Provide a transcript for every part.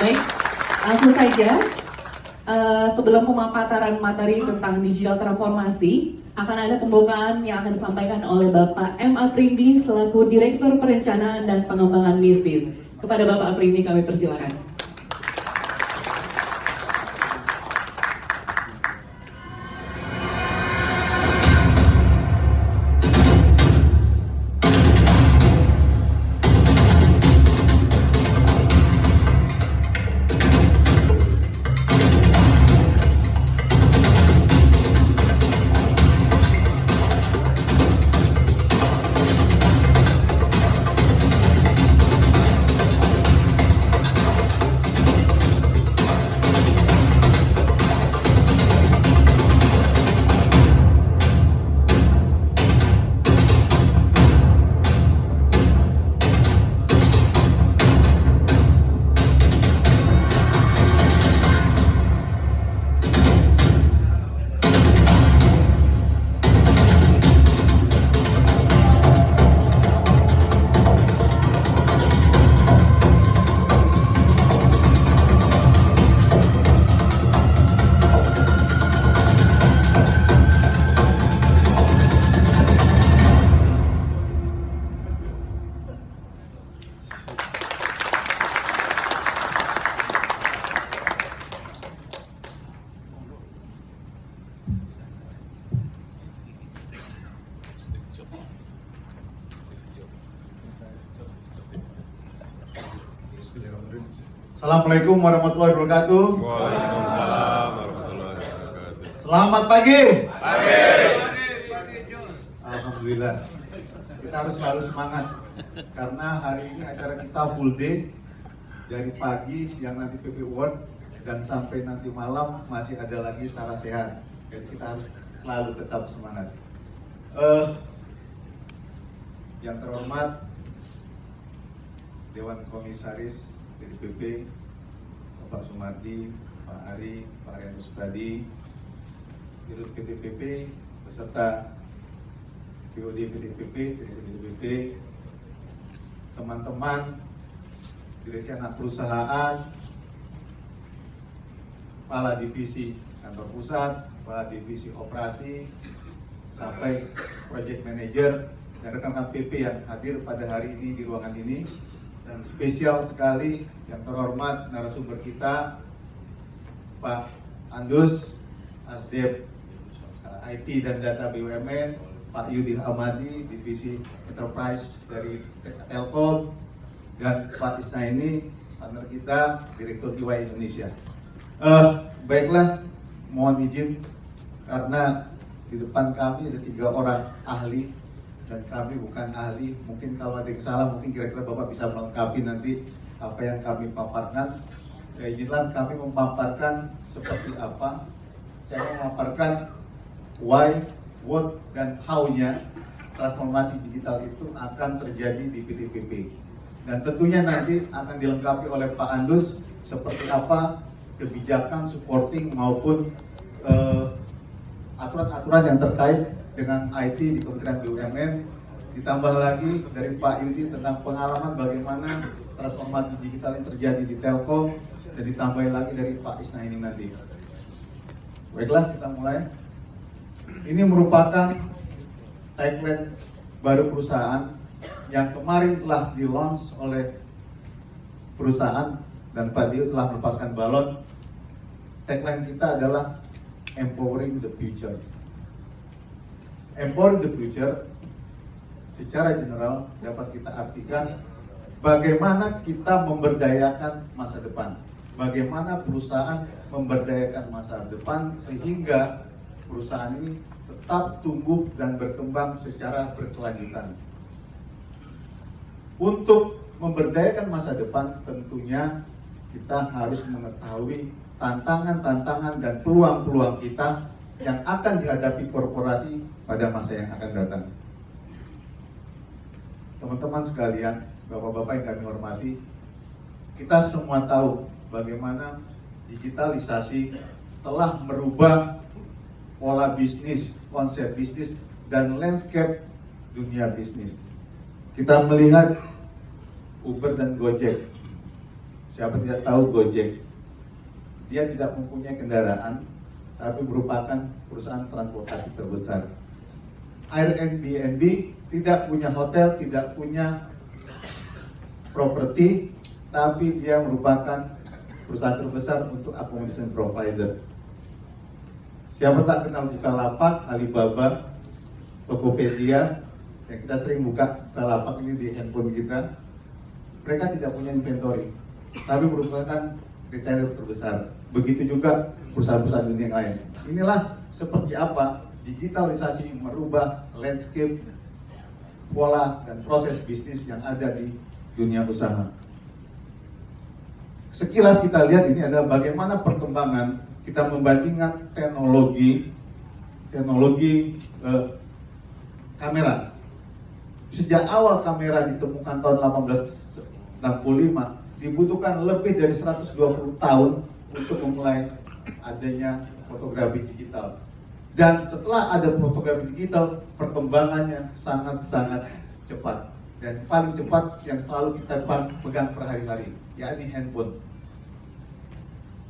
Baik, langsung saja. Sebelum pemaparan materi tentang digital transformasi, akan ada pembukaan yang akan disampaikan oleh Bapak M. Aprindi selaku Direktur Perencanaan dan Pengembangan Bisnis. Kepada Bapak Aprindi kami persilakan. Assalamualaikum warahmatullahi wabarakatuh. Waalaikumsalam warahmatullahi wabarakatuh. Selamat pagi. Pagi. Alhamdulillah. Kita harus selalu semangat karena hari ini acara kita full day dari pagi, siang nanti PP Award dan sampai nanti malam masih ada lagi Sarah Sehat. Jadi kita harus selalu tetap semangat. Yang terhormat Dewan Komisaris DPP, Bapak Sumardi, Pak Ari, Pak Rian Supradi, Dirut PTPP, beserta BOD PTPP, Direksi PTPP, teman-teman Direksi Anak Perusahaan, Kepala Divisi Kantor Pusat, Kepala Divisi Operasi, sampai Project Manager dan rekan-rekan PP yang hadir pada hari ini di ruangan ini. Dan spesial sekali yang terhormat narasumber kita Pak Andus, Asdep IT dan Data BUMN, Pak Yudi Ahmadi, Divisi Enterprise dari Telkom, dan Pak Isnaini, partner kita, Direktur UI Indonesia. Baiklah, mohon izin karena di depan kami ada 3 orang ahli dan kami bukan ahli. Mungkin kalau ada yang salah, mungkin kira-kira Bapak bisa melengkapi nanti apa yang kami paparkan. Ya, izinlah kami memaparkan seperti apa. Saya memaparkan why, what, dan how-nya transformasi digital itu akan terjadi di PTPP. Dan tentunya nanti akan dilengkapi oleh Pak Andus seperti apa kebijakan, supporting, maupun aturan-aturan yang terkait dengan IT di Kementerian BUMN, ditambah lagi dari Pak Yudi tentang pengalaman bagaimana transformasi digital yang terjadi di Telkom, dan ditambah lagi dari Pak Isnaini nanti. Baiklah, kita mulai. Ini merupakan tagline baru perusahaan yang kemarin telah di-launch oleh perusahaan dan Pak Dio telah melepaskan balon. Tagline kita adalah Empowering the Future. Empowering the Future secara general dapat kita artikan bagaimana kita memberdayakan masa depan, bagaimana perusahaan memberdayakan masa depan sehingga perusahaan ini tetap tumbuh dan berkembang secara berkelanjutan. Untuk memberdayakan masa depan tentunya kita harus mengetahui tantangan-tantangan dan peluang-peluang kita yang akan dihadapi korporasi pada masa yang akan datang. Teman-teman sekalian, Bapak-Bapak yang kami hormati, kita semua tahu bagaimana digitalisasi telah merubah pola bisnis, konsep bisnis, dan landscape dunia bisnis. Kita melihat Uber dan Gojek Siapa tidak tahu Gojek? Dia tidak mempunyai kendaraan, tapi merupakan perusahaan transportasi terbesar. Airbnb tidak punya hotel, tidak punya properti, tapi dia merupakan perusahaan terbesar untuk accommodation provider. Siapa tak kenal Bukalapak, Alibaba, Tokopedia, yang kita sering buka Bukalapak ini di handphone kita. Mereka tidak punya inventory, tapi merupakan retailer terbesar. Begitu juga perusahaan-perusahaan dunia yang lain. Inilah seperti apa digitalisasi merubah landscape, pola, dan proses bisnis yang ada di dunia usaha. Sekilas kita lihat ini adalah bagaimana perkembangan kita membandingkan teknologi kamera. Sejak awal kamera ditemukan tahun 1865, dibutuhkan lebih dari 120 tahun untuk memulai adanya fotografi digital. Dan setelah ada fotografi digital, perkembangannya sangat-sangat cepat. Dan paling cepat yang selalu kita pegang per hari-hari, yakni handphone.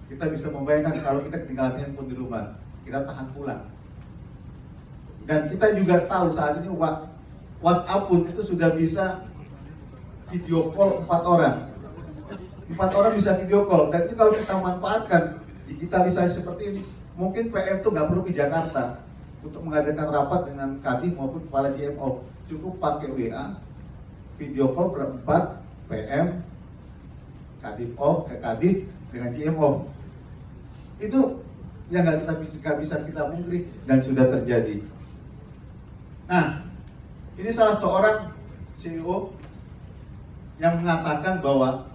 Kita bisa membayangkan kalau kita ketinggalan handphone di rumah, kita tahan pulang. Dan kita juga tahu saat ini WhatsApp pun itu sudah bisa video call 4 orang. 4 orang bisa video call. Dan itu kalau kita manfaatkan digitalisasi seperti ini, mungkin PM tuh nggak perlu ke Jakarta untuk mengadakan rapat dengan Kadif maupun kepala GMO. Cukup pakai WA, video call berempat, PM, Kadif O ke Kadif dengan GMO. Itu yang nggak bisa kita pungkiri dan sudah terjadi. Nah, ini salah seorang CEO yang mengatakan bahwa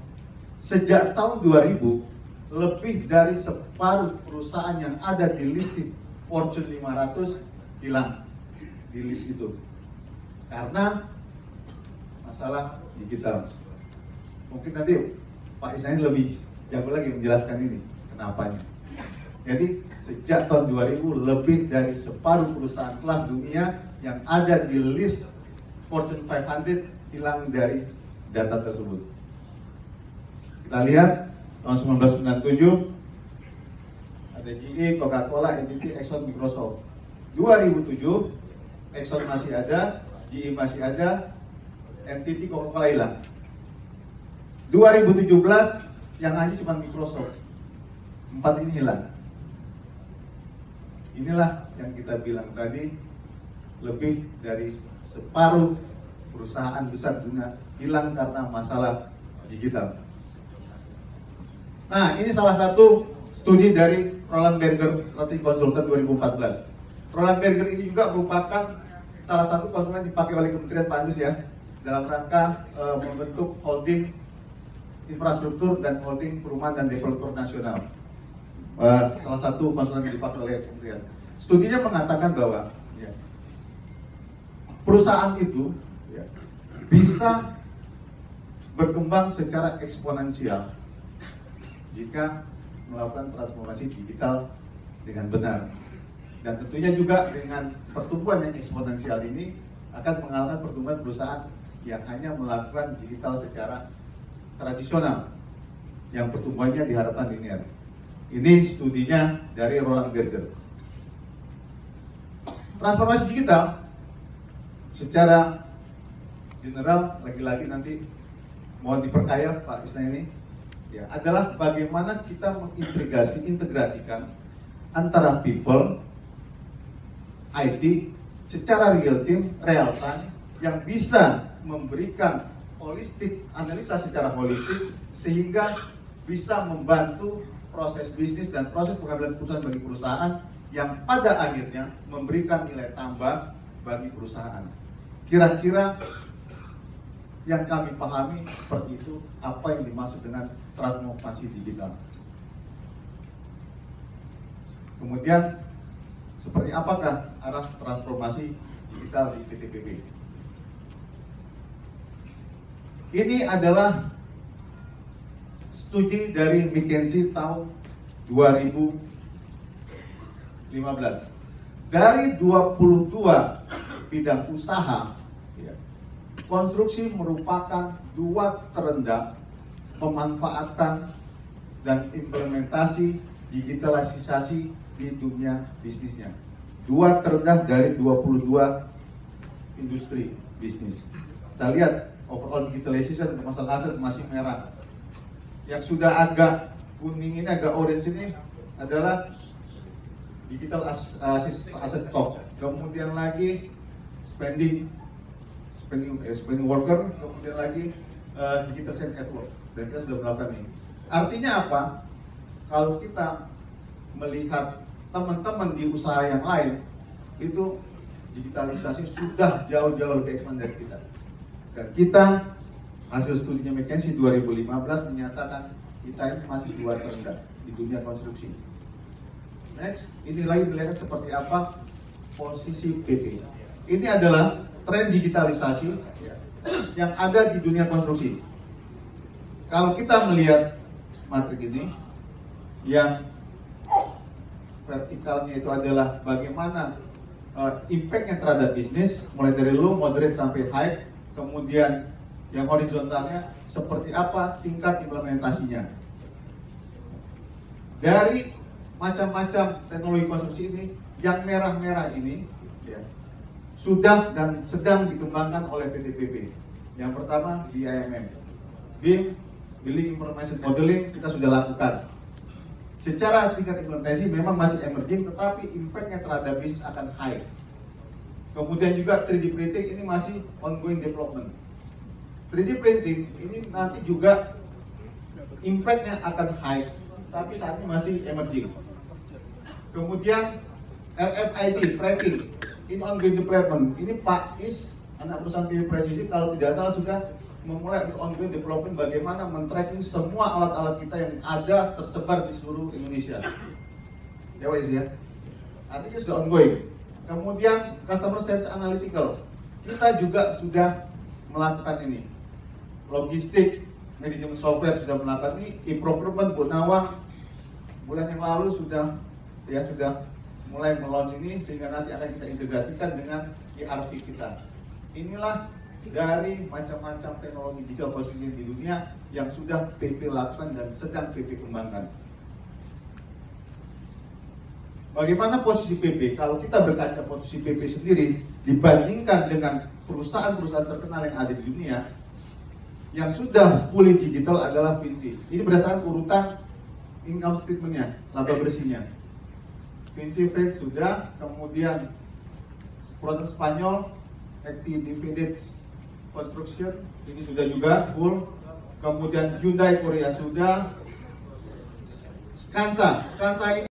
sejak tahun 2000, lebih dari separuh perusahaan yang ada di list Fortune 500 hilang di list itu. Karena masalah digital. Mungkin nanti Pak Isnani lebih jago lagi menjelaskan ini, kenapanya. Jadi sejak tahun 2000, lebih dari separuh perusahaan kelas dunia yang ada di list Fortune 500 hilang dari data tersebut. Kita lihat tahun 1997 ada GE, Coca-Cola, NTT, Exxon, Microsoft. 2007 Exxon masih ada, GE masih ada, NTT, Coca-Cola hilang. 2017 yang hanya cuma Microsoft. 4 ini hilang. Inilah yang kita bilang tadi, lebih dari separuh perusahaan besar dunia hilang karena masalah digital. Nah, ini salah satu studi dari Roland Berger Strategy Consultant 2014. Roland Berger ini juga merupakan salah satu konsultan dipakai oleh Kementerian Pak Andus ya, dalam rangka membentuk holding infrastruktur dan holding perumahan dan developer nasional. Salah satu konsultan yang dipakai oleh Kementerian. Studinya mengatakan bahwa ya, perusahaan itu ya, bisa berkembang secara eksponensial jika melakukan transformasi digital dengan benar. Dan tentunya juga dengan pertumbuhan yang eksponensial ini akan mengalahkan pertumbuhan perusahaan yang hanya melakukan digital secara tradisional, yang pertumbuhannya diharapkan linear. Ini studinya dari Roland Berger. Transformasi digital secara general, lagi-lagi nanti mohon diperkaya Pak Isna ini, ya, adalah bagaimana kita mengintegrasikan antara people, IT, secara real time yang bisa memberikan analisa secara holistik sehingga bisa membantu proses bisnis dan proses pengambilan keputusan bagi perusahaan yang pada akhirnya memberikan nilai tambah bagi perusahaan. Kira-kira yang kami pahami seperti itu, apa yang dimaksud dengan transformasi digital. Kemudian, seperti apakah arah transformasi digital di PTPB? Ini adalah studi dari McKinsey tahun 2015. Dari 22 bidang usaha, ya, konstruksi merupakan 2 terendah pemanfaatan dan implementasi digitalisasi di dunia bisnisnya. Dua terendah dari 22 industri bisnis. Kita lihat overall digitalization untuk masalah aset masih merah. Yang sudah agak kuning ini, agak orange ini adalah digital asset stock. Kemudian lagi spending worker, kemudian lagi digital send at work. Dan kita sudah melakukan ini. Artinya apa? Kalau kita melihat teman-teman di usaha yang lain, itu digitalisasi sudah jauh-jauh lebih ekspan dari kita. Dan kita, hasil studinya McKinsey 2015 menyatakan kita ini masih dua terendah di dunia konstruksi. Next, ini lagi melihat seperti apa posisi PP. Ini adalah tren digitalisasi yang ada di dunia konstruksi. Kalau kita melihat matrik ini, yang vertikalnya itu adalah bagaimana impact-nya terhadap bisnis, mulai dari low, moderate, sampai high. Kemudian yang horizontalnya seperti apa tingkat implementasinya. Dari macam-macam teknologi konstruksi ini, yang merah-merah ini ya, sudah dan sedang dikembangkan oleh PT PP. Yang pertama BIMM, BIM, Building Information Modeling, kita sudah lakukan. Secara tingkat implementasi memang masih emerging, tetapi impact-nya terhadap bisnis akan high. Kemudian juga 3D printing ini masih ongoing development. 3D printing ini nanti juga impact-nya akan high, tapi saat ini masih emerging. Kemudian RFID tracking ini ongoing development. Ini Pak Is, anak perusahaan PV Presisi, kalau tidak salah sudah memulai ongoing development bagaimana men-tracking semua alat-alat kita yang ada tersebar di seluruh Indonesia. Ya Wais ya. Artinya sudah ongoing. Kemudian customer service analytical, kita juga sudah melakukan ini. Logistik, management software sudah melakukan ini. E-procurement Bu Nawang bulan yang lalu sudah mulai meluncur ini, sehingga nanti akan kita integrasikan dengan ERP kita. Inilah dari macam-macam teknologi digital konstruksi di dunia yang sudah PP lakukan dan sedang PP kembangkan. Bagaimana posisi PP? Kalau kita berkaca posisi PP sendiri dibandingkan dengan perusahaan-perusahaan terkenal yang ada di dunia, yang sudah fully digital adalah Vinci. Ini berdasarkan urutan income statement-nya, laba bersihnya. Vinci Freight sudah, kemudian produk Spanyol, Activated Construction ini sudah juga full, kemudian Hyundai Korea sudah, Skansa ini